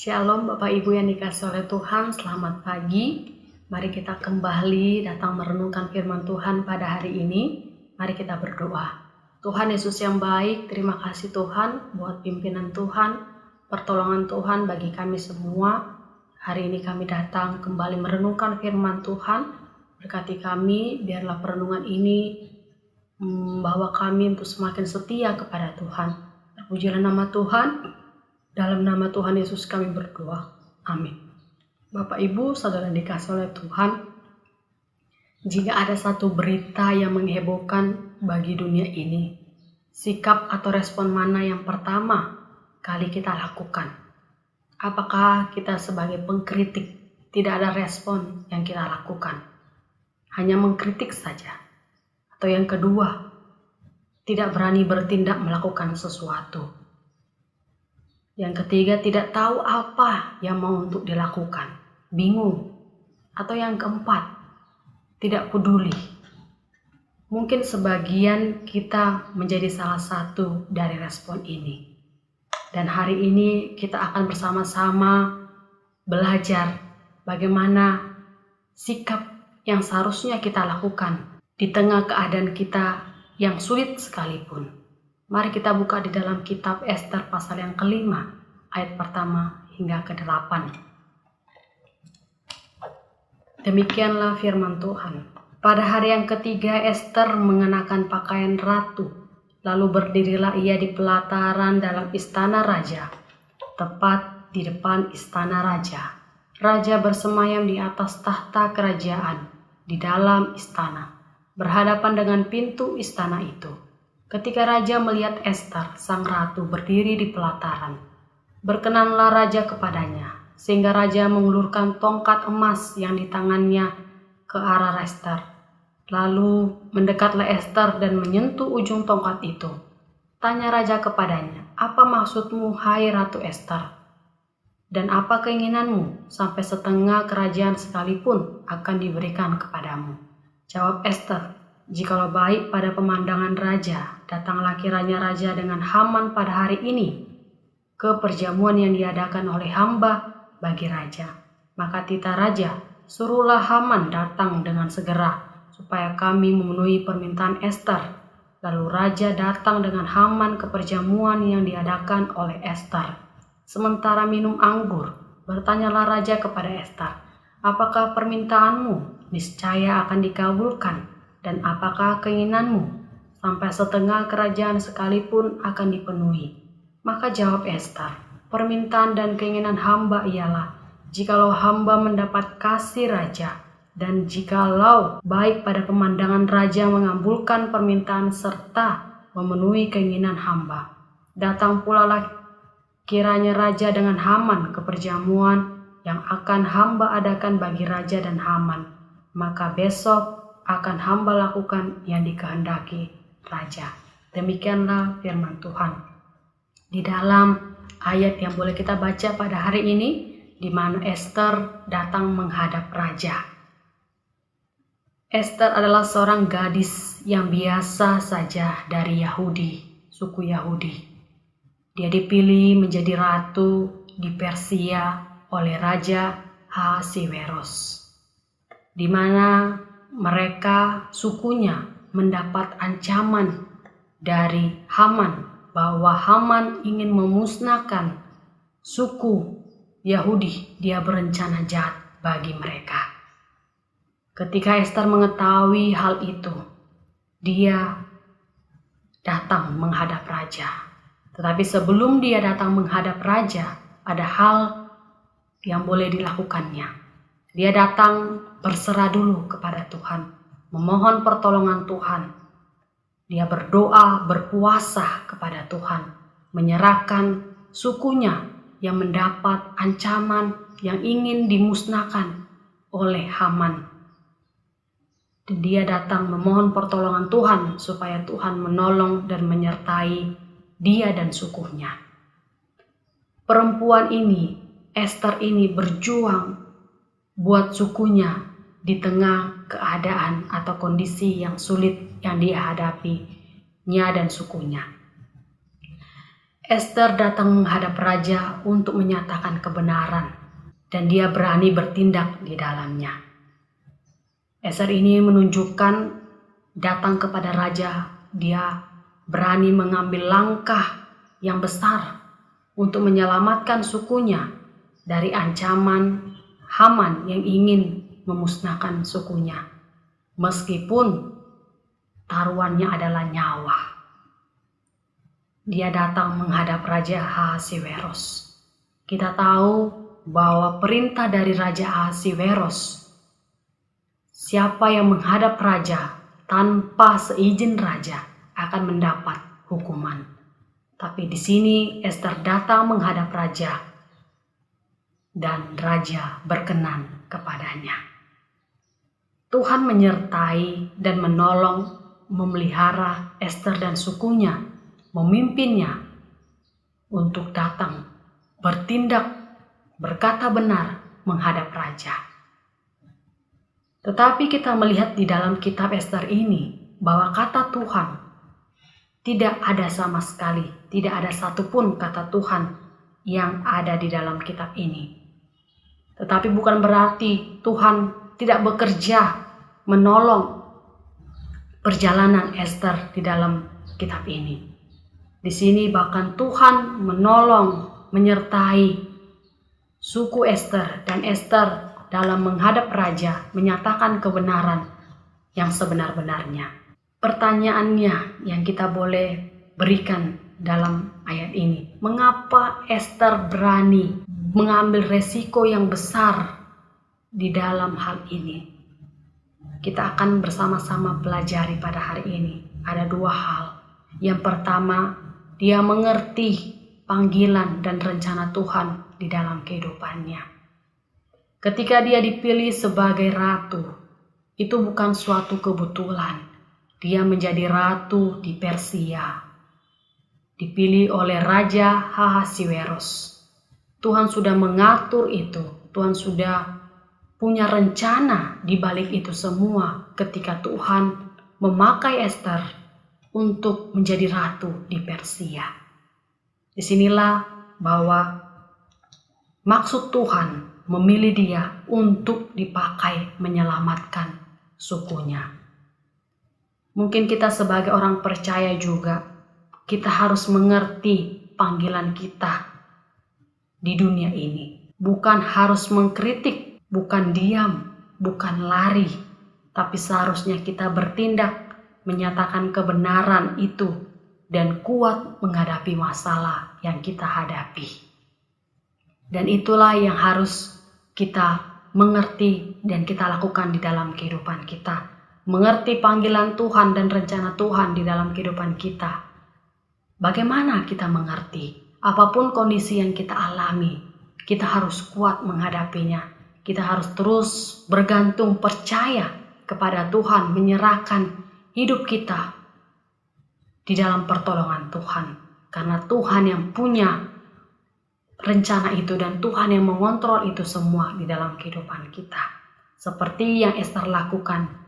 Shalom Bapak Ibu yang dikasihi oleh Tuhan, selamat pagi. Mari kita kembali datang merenungkan firman Tuhan pada hari ini. Mari kita berdoa. Tuhan Yesus yang baik, terima kasih Tuhan buat pimpinan Tuhan, pertolongan Tuhan bagi kami semua. Hari ini kami datang kembali merenungkan firman Tuhan. Berkati kami, biarlah perenungan ini membawa kami untuk semakin setia kepada Tuhan. Terpujilah nama Tuhan. Dalam nama Tuhan Yesus kami berdoa. Amin. Bapak Ibu, saudara dikasihi oleh Tuhan, jika ada satu berita yang menghebohkan bagi dunia ini, sikap atau respon mana yang pertama kali kita lakukan? Apakah kita sebagai pengkritik tidak ada respon yang kita lakukan? Hanya mengkritik saja? Atau yang kedua, tidak berani bertindak melakukan sesuatu? Yang ketiga, tidak tahu apa yang mau untuk dilakukan, bingung. Atau yang keempat, tidak peduli. Mungkin sebagian kita menjadi salah satu dari respon ini. Dan hari ini kita akan bersama-sama belajar bagaimana sikap yang seharusnya kita lakukan di tengah keadaan kita yang sulit sekalipun. Mari kita buka di dalam kitab Ester pasal yang ke-5, ayat pertama hingga ke-8. Demikianlah firman Tuhan. Pada hari yang ketiga Ester mengenakan pakaian ratu, lalu berdirilah ia di pelataran dalam istana raja, tepat di depan istana raja. Raja bersemayam di atas tahta kerajaan di dalam istana, berhadapan dengan pintu istana itu. Ketika raja melihat Ester, sang ratu berdiri di pelataran, berkenanlah raja kepadanya, sehingga raja mengulurkan tongkat emas yang di tangannya ke arah Ester. Lalu mendekatlah Ester dan menyentuh ujung tongkat itu. Tanya raja kepadanya, "Apa maksudmu, hai Ratu Ester? Dan apa keinginanmu? Sampai setengah kerajaan sekalipun akan diberikan kepadamu." Jawab Ester, "Jikalau baik pada pemandangan raja, datanglah kiranya raja dengan Haman pada hari ini ke perjamuan yang diadakan oleh hamba bagi raja. Maka titah raja, suruhlah Haman datang dengan segera, supaya kami memenuhi permintaan Ester." Lalu raja datang dengan Haman ke perjamuan yang diadakan oleh Ester. Sementara minum anggur, bertanyalah raja kepada Ester, "Apakah permintaanmu niscaya akan dikabulkan? Dan apakah keinginanmu? Sampai setengah kerajaan sekalipun akan dipenuhi." Maka jawab Ester, "Permintaan dan keinginan hamba ialah, jikalau hamba mendapat kasih raja, dan jikalau baik pada pemandangan raja mengabulkan permintaan serta memenuhi keinginan hamba. Datang pula lah kiranya raja dengan Haman ke perjamuan yang akan hamba adakan bagi raja dan Haman. Maka besok akan hamba lakukan yang dikehendaki raja." Demikianlah firman Tuhan. Di dalam ayat yang boleh kita baca pada hari ini, di mana Ester datang menghadap raja. Ester adalah seorang gadis yang biasa saja dari Yahudi, suku Yahudi. Dia dipilih menjadi ratu di Persia oleh Raja Ahasiweros, di mana mereka sukunya mendapat ancaman dari Haman bahwa Haman ingin memusnahkan suku Yahudi. Dia berencana jahat bagi mereka. Ketika Ester mengetahui hal itu, dia datang menghadap raja. Tetapi sebelum dia datang menghadap raja, ada hal yang boleh dilakukannya. Dia datang berserah dulu kepada Tuhan, memohon pertolongan Tuhan. Dia berdoa, berpuasa kepada Tuhan, menyerahkan sukunya yang mendapat ancaman yang ingin dimusnahkan oleh Haman. Dan dia datang memohon pertolongan Tuhan supaya Tuhan menolong dan menyertai dia dan sukunya. Perempuan ini, Ester ini berjuang buat sukunya di tengah keadaan atau kondisi yang sulit yang dia hadapi, nya dan sukunya. Ester datang menghadap raja untuk menyatakan kebenaran, dan dia berani bertindak di dalamnya. Ester ini menunjukkan datang kepada raja, dia berani mengambil langkah yang besar untuk menyelamatkan sukunya dari ancaman Haman yang ingin memusnahkan sukunya, meskipun taruhannya adalah nyawa. Dia datang menghadap Raja Ahasiweros. Kita tahu bahwa perintah dari Raja Ahasiweros, siapa yang menghadap raja tanpa seizin raja akan mendapat hukuman. Tapi di sini Ester datang menghadap raja, dan raja berkenan kepadanya. Tuhan menyertai dan menolong, memelihara Ester dan sukunya, memimpinnya untuk datang, bertindak, berkata benar menghadap raja. Tetapi kita melihat di dalam kitab Ester ini bahwa kata Tuhan tidak ada sama sekali, tidak ada satupun kata Tuhan yang ada di dalam kitab ini. Tetapi bukan berarti Tuhan tidak bekerja menolong perjalanan Ester di dalam kitab ini. Di sini bahkan Tuhan menolong, menyertai suku Ester, dan Ester dalam menghadap raja menyatakan kebenaran yang sebenar-benarnya. Pertanyaannya yang kita boleh berikan dalam ayat ini, mengapa Ester berani mengambil resiko yang besar di dalam hal ini? Kita akan bersama-sama pelajari pada hari ini. Ada dua hal. Yang pertama, dia mengerti panggilan dan rencana Tuhan di dalam kehidupannya. Ketika dia dipilih sebagai ratu, itu bukan suatu kebetulan. Dia menjadi ratu di Persia, dipilih oleh Raja Ahasiweros. Tuhan sudah mengatur itu. Tuhan sudah punya rencana di balik itu semua ketika Tuhan memakai Ester untuk menjadi ratu di Persia. Disinilah bahwa maksud Tuhan memilih dia untuk dipakai menyelamatkan sukunya. Mungkin kita sebagai orang percaya juga, kita harus mengerti panggilan kita di dunia ini. Bukan harus mengkritik, bukan diam, bukan lari, tapi seharusnya kita bertindak, menyatakan kebenaran itu, dan kuat menghadapi masalah yang kita hadapi. Dan itulah yang harus kita mengerti dan kita lakukan di dalam kehidupan kita. Mengerti panggilan Tuhan dan rencana Tuhan di dalam kehidupan kita. Bagaimana kita mengerti? Apapun kondisi yang kita alami, kita harus kuat menghadapinya. Kita harus terus bergantung, percaya kepada Tuhan, menyerahkan hidup kita di dalam pertolongan Tuhan. Karena Tuhan yang punya rencana itu dan Tuhan yang mengontrol itu semua di dalam kehidupan kita. Seperti yang Ester lakukan,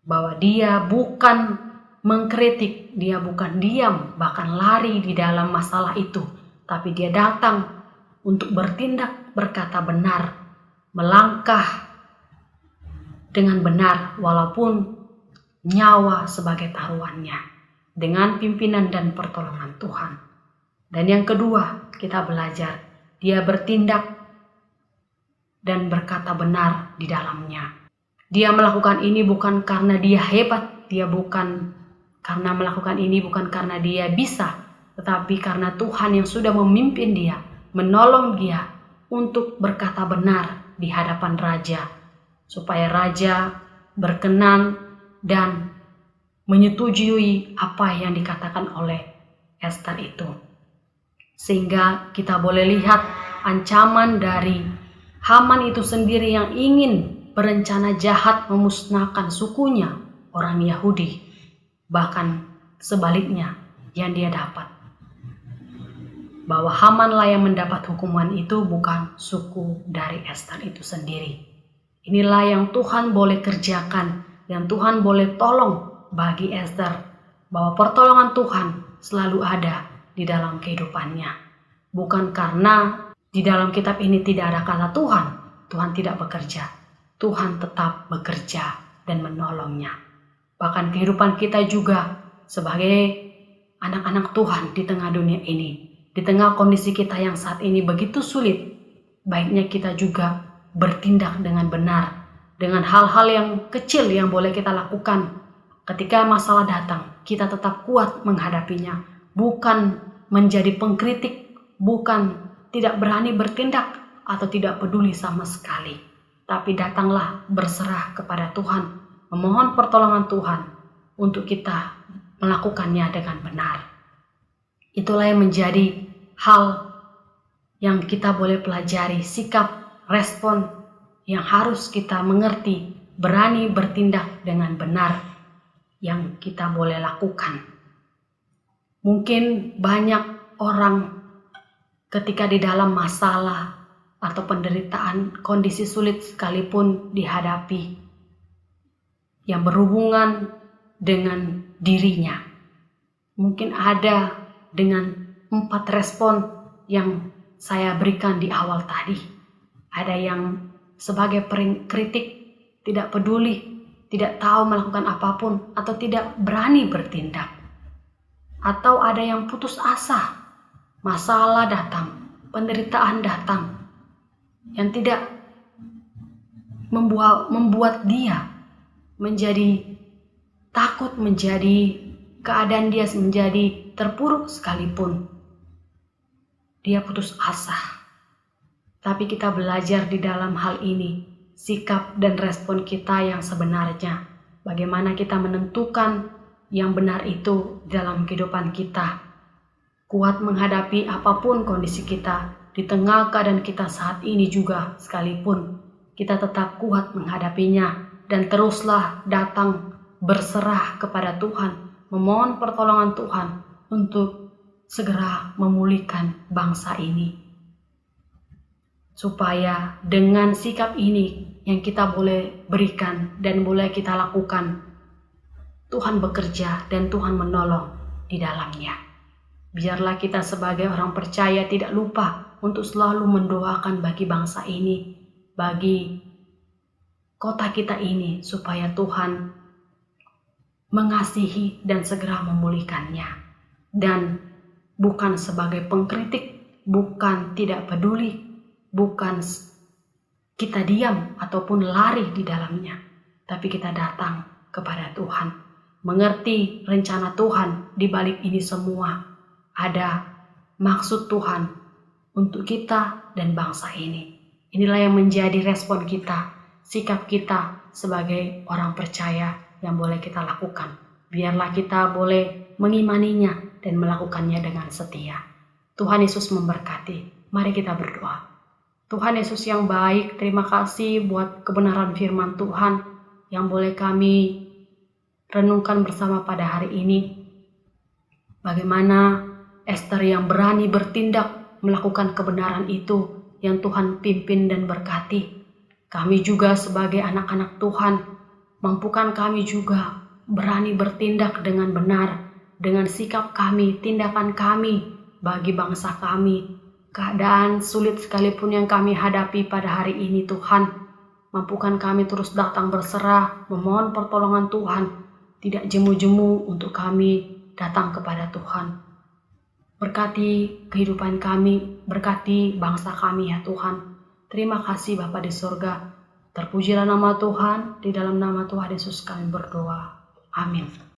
bahwa dia bukan mengkritik, dia bukan diam, bahkan lari di dalam masalah itu. Tapi dia datang untuk bertindak, berkata benar, melangkah dengan benar walaupun nyawa sebagai taruhannya, dengan pimpinan dan pertolongan Tuhan. Dan yang kedua, kita belajar, dia bertindak dan berkata benar di dalamnya. Dia melakukan ini bukan karena dia hebat, dia bukan karena melakukan ini bukan karena dia bisa, tetapi karena Tuhan yang sudah memimpin dia, menolong dia untuk berkata benar di hadapan raja, supaya raja berkenan dan menyetujui apa yang dikatakan oleh Ester itu. Sehingga kita boleh lihat ancaman dari Haman itu sendiri yang ingin berencana jahat memusnahkan sukunya, orang Yahudi. Bahkan sebaliknya yang dia dapat, bahwa Hamanlah yang mendapat hukuman itu, bukan suku dari Ester itu sendiri. Inilah yang Tuhan boleh kerjakan, yang Tuhan boleh tolong bagi Ester, bahwa pertolongan Tuhan selalu ada di dalam kehidupannya. Bukan karena di dalam kitab ini tidak ada kata Tuhan, Tuhan tidak bekerja. Tuhan tetap bekerja dan menolongnya. Bahkan kehidupan kita juga sebagai anak-anak Tuhan di tengah dunia ini, di tengah kondisi kita yang saat ini begitu sulit, baiknya kita juga bertindak dengan benar, dengan hal-hal yang kecil yang boleh kita lakukan. Ketika masalah datang, kita tetap kuat menghadapinya, bukan menjadi pengkritik, bukan tidak berani bertindak atau tidak peduli sama sekali. Tapi datanglah berserah kepada Tuhan, memohon pertolongan Tuhan untuk kita melakukannya dengan benar. Itulah yang menjadi hal yang kita boleh pelajari, sikap, respon yang harus kita mengerti, berani bertindak dengan benar yang kita boleh lakukan. Mungkin banyak orang ketika di dalam masalah atau penderitaan, kondisi sulit sekalipun dihadapi yang berhubungan dengan dirinya. Mungkin ada dengan 4 respon yang saya berikan di awal tadi. Ada yang sebagai kritik, tidak peduli, tidak tahu melakukan apapun, atau tidak berani bertindak. Atau ada yang putus asa, masalah datang, penderitaan datang, yang tidak membuat dia menjadi takut, menjadi keadaan dia menjadi terpuruk sekalipun. Dia putus asa. Tapi kita belajar di dalam hal ini, sikap dan respon kita yang sebenarnya. Bagaimana kita menentukan yang benar itu dalam kehidupan kita. Kuat menghadapi apapun kondisi kita. Di tengah keadaan kita saat ini juga sekalipun, kita tetap kuat menghadapinya. Dan teruslah datang berserah kepada Tuhan, memohon pertolongan Tuhan untuk segera memulihkan bangsa ini. Supaya dengan sikap ini yang kita boleh berikan dan boleh kita lakukan, Tuhan bekerja dan Tuhan menolong di dalamnya. Biarlah kita sebagai orang percaya tidak lupa untuk selalu mendoakan bagi bangsa ini, bagi kota kita ini, supaya Tuhan mengasihi dan segera memulihkannya. Dan bukan sebagai pengkritik, bukan tidak peduli, bukan kita diam ataupun lari di dalamnya, tapi kita datang kepada Tuhan, mengerti rencana Tuhan di balik ini semua. Ada maksud Tuhan untuk kita dan bangsa ini. Inilah yang menjadi respon kita, sikap kita sebagai orang percaya yang boleh kita lakukan. Biarlah kita boleh mengimaninya dan melakukannya dengan setia. Tuhan Yesus memberkati. Mari kita berdoa. Tuhan Yesus yang baik, terima kasih buat kebenaran firman Tuhan yang boleh kami renungkan bersama pada hari ini. Bagaimana Ester yang berani bertindak melakukan kebenaran itu yang Tuhan pimpin dan berkati. Kami juga sebagai anak-anak Tuhan, mampukan kami juga berani bertindak dengan benar, dengan sikap kami, tindakan kami bagi bangsa kami. Keadaan sulit sekalipun yang kami hadapi pada hari ini, Tuhan, mampukan kami terus datang berserah, memohon pertolongan Tuhan, tidak jemu-jemu untuk kami datang kepada Tuhan. Berkati kehidupan kami, berkati bangsa kami ya Tuhan. Terima kasih Bapa di surga. Terpujilah nama Tuhan, di dalam nama Tuhan Yesus kami berdoa. Amin.